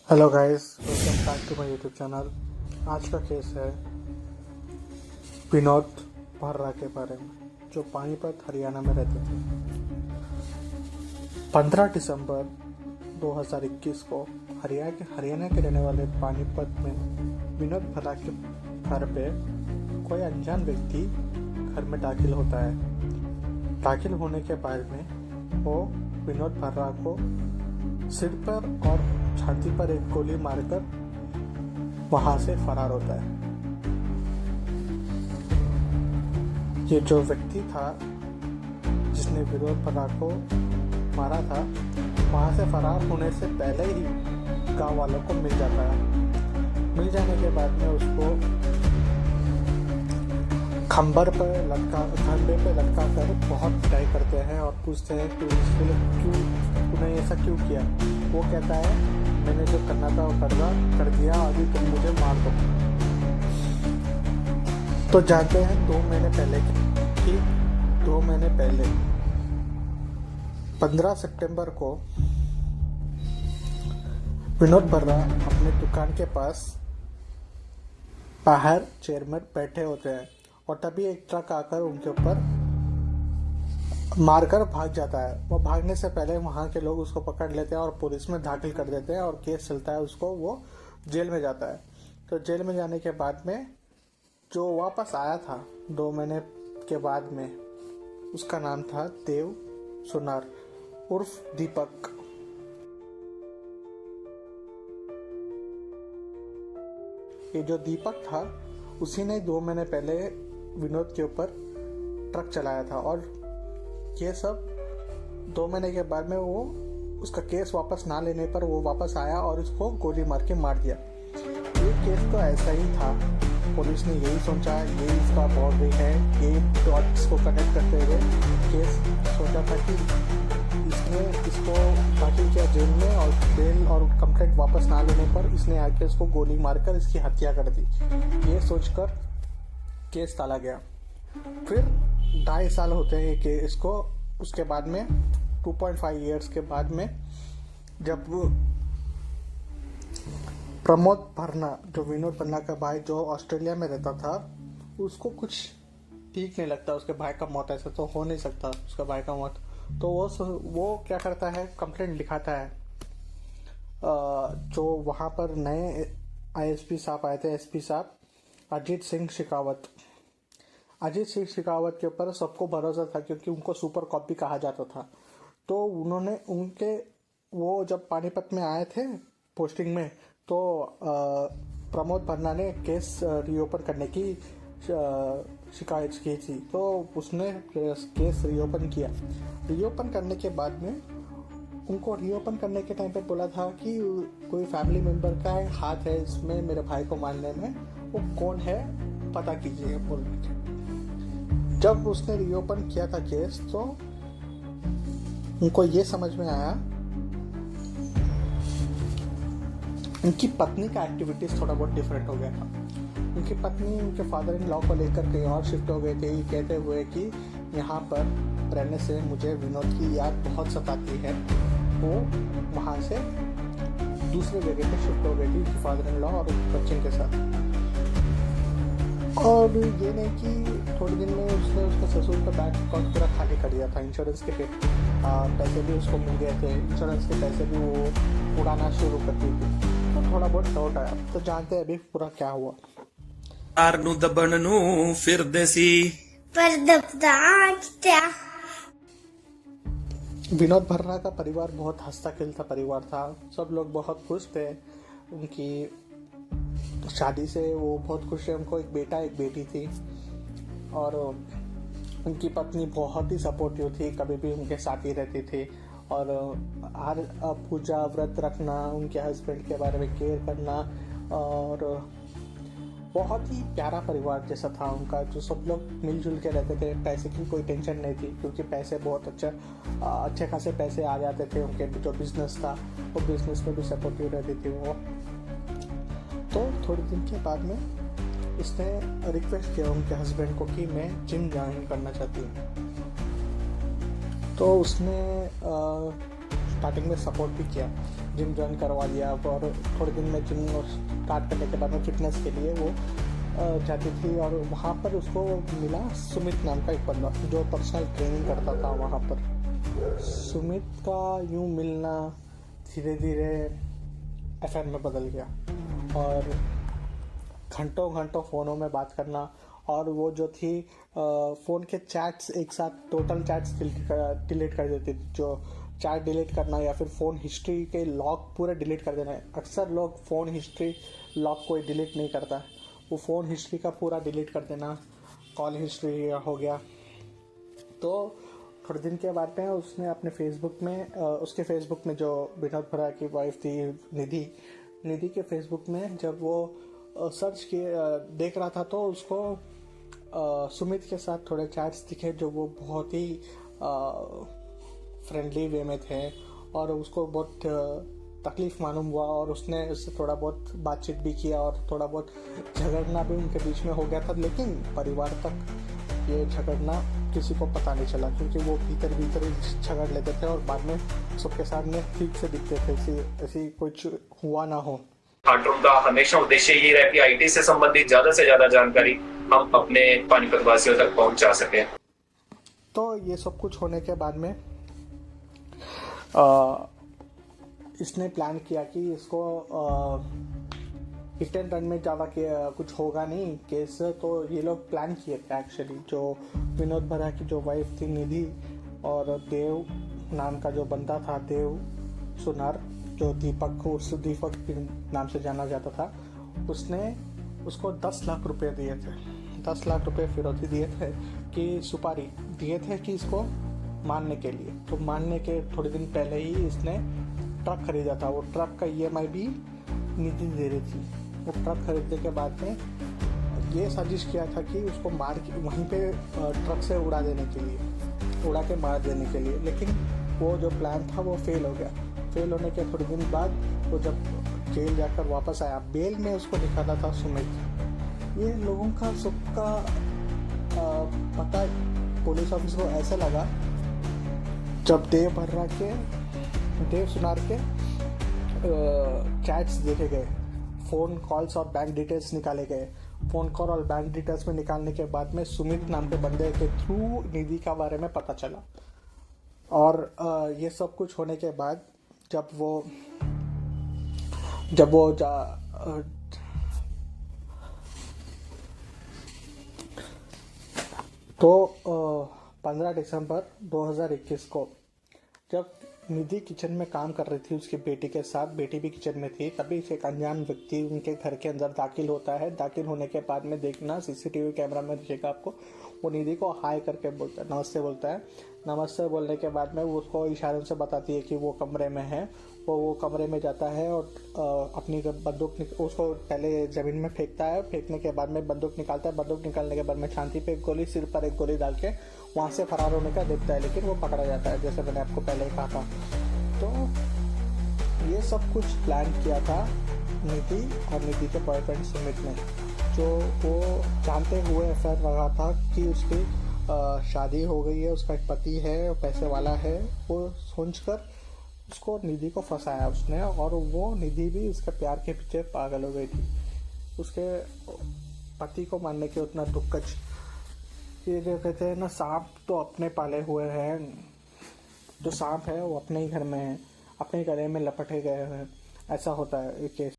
Hello guys, welcome back to my YouTube channel. आज का case है विनोद भर्रा के बारे में, जो पानीपत हरियाणा में रहते थे। 15 दिसंबर 2021 को हरियाणा के रहने वाले पानीपत में विनोद भर्रा के घर पे कोई अनजान व्यक्ति घर में दाखिल होता है। दाखिल होने के बाद में वो विनोद भर्रा को सिर पर और छाती पर एक गोली मारकर वहां से फरार होता है। ये जो व्यक्ति था जिसने विनोद भर्रा को मारा था, वहां से फरार होने से पहले ही गांव वालों को मिल जाता है। मिल जाने के बाद में उसको खंबे पे लटका कर बहुत पिटाई करते हैं और पूछते हैं कि तूने ऐसा क्यों किया। वो कहता है, मैंने जो करना था वो कर दिया, अभी तुम मुझे मार दो। तो जानते हैं 2 महीने पहले 15 सितंबर को विनोद भर्रा अपने दुकान के पास बाहर चेयर में बैठे होते हैं और तभी एक ट्रक आकर उनके ऊपर मारकर भाग जाता है। वो भागने से पहले वहाँ के लोग उसको पकड़ लेते हैं और पुलिस में दाखिल कर देते हैं और केस चलता है उसको, वो जेल में जाता है। तो जेल में जाने के बाद में जो वापस आया था 2 महीने के बाद में, उसका नाम था देव सुनार उर्फ दीपक। ये जो दीपक था उसी ने 2 महीने पहले विनोद के ऊपर ट्रक चलाया था और ये सब 2 महीने के बाद में वो उसका केस वापस ना लेने पर वो वापस आया और उसको गोली मार के मार दिया। ये केस तो ऐसा ही था। पुलिस ने यही सोचा, ये इसका बॉडी है, ये डॉट्स को कनेक्ट करते हुए केस सोचा था कि इसने इसको दाखिल किया जेल में और बेल और कंप्लेंट वापस ना लेने पर इसने आके इसको गोली मारकर इसकी हत्या कर दी। ये सोचकर केस टाला गया। फिर 2.5 साल होते हैं केस को। उसके बाद में 2.5 इयर्स के बाद में जब प्रमोद भर्रा, जो विनोद भर्रा का भाई जो ऑस्ट्रेलिया में रहता था, उसको कुछ ठीक नहीं लगता। उसके भाई का मौत, ऐसा तो हो नहीं सकता उसका भाई का मौत। तो वो क्या करता है, कंप्लेंट लिखाता है। जो वहाँ पर नए आईएसपी साहब आए थे, एसपी साहब अजीत सिंह शेखावत के ऊपर सबको भरोसा था क्योंकि उनको सुपर कॉप भी कहा जाता था। तो उन्होंने वो जब पानीपत में आए थे पोस्टिंग में, तो प्रमोद भर्रा ने केस रीओपन करने की शिकायत की थी। तो उसने केस रीओपन किया। रीओपन करने के बाद में उनको रीओपन करने के टाइम पे बोला था कि कोई फैमिली मेंबर का हाथ है इसमें, मेरे भाई को मारने में, वो कौन है पता कीजिए बोल के। जब उसने रीओपन किया था केस, तो उनको ये समझ में आया उनकी पत्नी का एक्टिविटीज थोड़ा बहुत डिफरेंट हो गया था। उनकी पत्नी उनके फादर इन लॉ को लेकर कहीं और शिफ्ट हो गए थे, ये कहते हुए कि यहाँ पर रहने से मुझे विनोद की याद बहुत सताती है। वो वहाँ से दूसरे जगह पे शिफ्ट हो गई थी उनके फादर इन लॉ और बच्चे के साथ। और ये नहीं कि थोड़े दिन में उसने उसका ससुर का बैंक अकाउंट पूरा खाली कर दिया था। इंश्योरेंस के पैसे भी उसको मिल गए थे। इंश्योरेंस के पैसे भी वो उड़ाना शुरू कर दी थी। तो थोड़ा बहुत डाउट आया। तो जानते हैं अभी पूरा क्या हुआ। दबन नू फिरदे सी पर दबदा क्या। विनोद भर्रा का परिवार बहुत हंसता खेलता परिवार था। सब लोग बहुत खुश थे उनकी शादी से। वो बहुत खुश है। उनको एक बेटा एक बेटी थी और उनकी पत्नी बहुत ही सपोर्टिव थी, कभी भी उनके साथ ही रहती थी और हर पूजा व्रत रखना, उनके हस्बैंड के बारे में केयर करना, और बहुत ही प्यारा परिवार जैसा था उनका, जो सब लोग मिलजुल के रहते थे। पैसे की कोई टेंशन नहीं थी क्योंकि पैसे बहुत अच्छे खासे पैसे आ जाते थे। उनके जो बिजनेस था वो बिजनेस में भी सपोर्टिव रहती थी वो। तो थोड़े दिन के बाद में उसने रिक्वेस्ट किया उनके हस्बैंड को कि मैं जिम ज्वाइन करना चाहती हूँ। तो उसने स्टार्टिंग में सपोर्ट भी किया, जिम ज्वाइन करवा लिया और थोड़े दिन में जिम स्टार्ट करने के बाद में फिटनेस के लिए वो जाती थी। और वहाँ पर उसको मिला सुमित नाम का एक बंदा जो पर्सनल ट्रेनिंग करता था वहाँ पर। सुमित का यूँ मिलना धीरे धीरे अफेयर में बदल गया और घंटों घंटों फ़ोनों में बात करना। और वो जो थी फ़ोन के चैट्स एक साथ टोटल चैट्स डिलीट कर देती थी। जो चैट डिलीट करना या फिर फ़ोन हिस्ट्री के लॉग पूरे डिलीट कर देना है। अक्सर लोग फ़ोन हिस्ट्री लॉग कोई डिलीट नहीं करता है, वो फ़ोन हिस्ट्री का पूरा डिलीट कर देना। कॉल हिस्ट्री हो गया। तो थोड़े दिन के बाद में उसने अपने फेसबुक में उसके फेसबुक में जो विनोद भरा की वाइफ थी निधि के फेसबुक में जब वो सर्च किए देख रहा था तो उसको सुमित के साथ थोड़े चैट्स दिखे जो वो बहुत ही फ्रेंडली वे में थे और उसको बहुत तकलीफ मालूम हुआ और उसने उससे थोड़ा बहुत बातचीत भी किया और थोड़ा बहुत झगड़ना भी उनके बीच में हो गया था। लेकिन परिवार तक ये झगड़ना किसी को पता नहीं चला क्योंकि वो भीतर ही झगड़ लेते थे और बाद में सबके सामने ठीक से दिखते थे, ऐसी कुछ हुआ ना हो। हार्ट रूम का हमेशा उद्देश्य ये रहा कि आईटी से संबंधित ज्यादा से ज्यादा जानकारी हम अपने पानीपत वासियों तक पहुंचा सके। तो ये सब कुछ होने के बाद में इसने प्लान किया कि इसको हिट एंड रन में ज़्यादा कुछ होगा नहीं केस। तो ये लोग प्लान किए थे एक्चुअली। जो विनोद भरा की जो वाइफ थी निधि और देव नाम का जो बंदा था देव सुनार जो दीपक के नाम से जाना जाता था, उसने उसको 10 लाख रुपए दिए थे। 10 लाख रुपए फिरौती दिए थे कि सुपारी दिए थे कि इसको मारने के लिए। तो मारने के थोड़े दिन पहले ही इसने ट्रक खरीदा था। वो ट्रक का EMI भी निधि दे रही थी। वो ट्रक खरीदने के बाद में ये साजिश किया था कि उसको मार के वहीं पे ट्रक से उड़ा के मार देने के लिए। लेकिन वो जो प्लान था वो फेल हो गया। फेल होने के थोड़े दिन बाद वो जब जेल जाकर वापस आया, बेल में उसको निकाला था सुमित। ये लोगों का सबका पता पुलिस ऑफिस को ऐसा लगा जब देव सुनार के चैट्स देखे गए, फ़ोन कॉल्स और बैंक डिटेल्स निकाले गए। फ़ोन कॉल और बैंक डिटेल्स में निकालने के बाद में सुमित नाम के बंदे के थ्रू निधि का बारे में पता चला। और ये सब कुछ होने के बाद जब वो 15 दिसंबर 2021 को जब निधि किचन में काम कर रही थी उसकी बेटी के साथ, बेटी भी किचन में थी, तभी एक अनजान व्यक्ति उनके घर के अंदर दाखिल होता है। दाखिल होने के बाद में देखना CCTV कैमरा में दिखेगा आपको, वो निधि को हाय करके बोलता है, नमस्ते बोलता है। नमस्ते बोलने के बाद में वो उसको इशारों से बताती है कि वो कमरे में है। वो कमरे में जाता है और अपनी बंदूक उसको पहले ज़मीन में फेंकता है। फेंकने के बाद में बंदूक निकालता है। बंदूक निकालने के बाद में छाती पे एक गोली, सिर पर एक गोली डाल के वहाँ से फरार होने का देखता है, लेकिन वो पकड़ा जाता है जैसे मैंने आपको पहले ही कहा था। तो ये सब कुछ प्लान किया था निधि और निधि के बॉयफ्रेंड सुमित ने, जो वो जानते हुए अफेयर लगा था कि उसकी शादी हो गई है, उसका एक पति है, पैसे वाला है। वो सोचकर उसको निधि को फंसाया उसने और वो निधि भी उसके प्यार के पीछे पागल हो गई थी। उसके पति को मारने के उतना दुखज, ये जो कहते हैं ना, सांप तो अपने पाले हुए हैं, जो सांप है वो अपने ही घर में है, अपने गले में लपटे गए हैं, ऐसा होता है ये केस।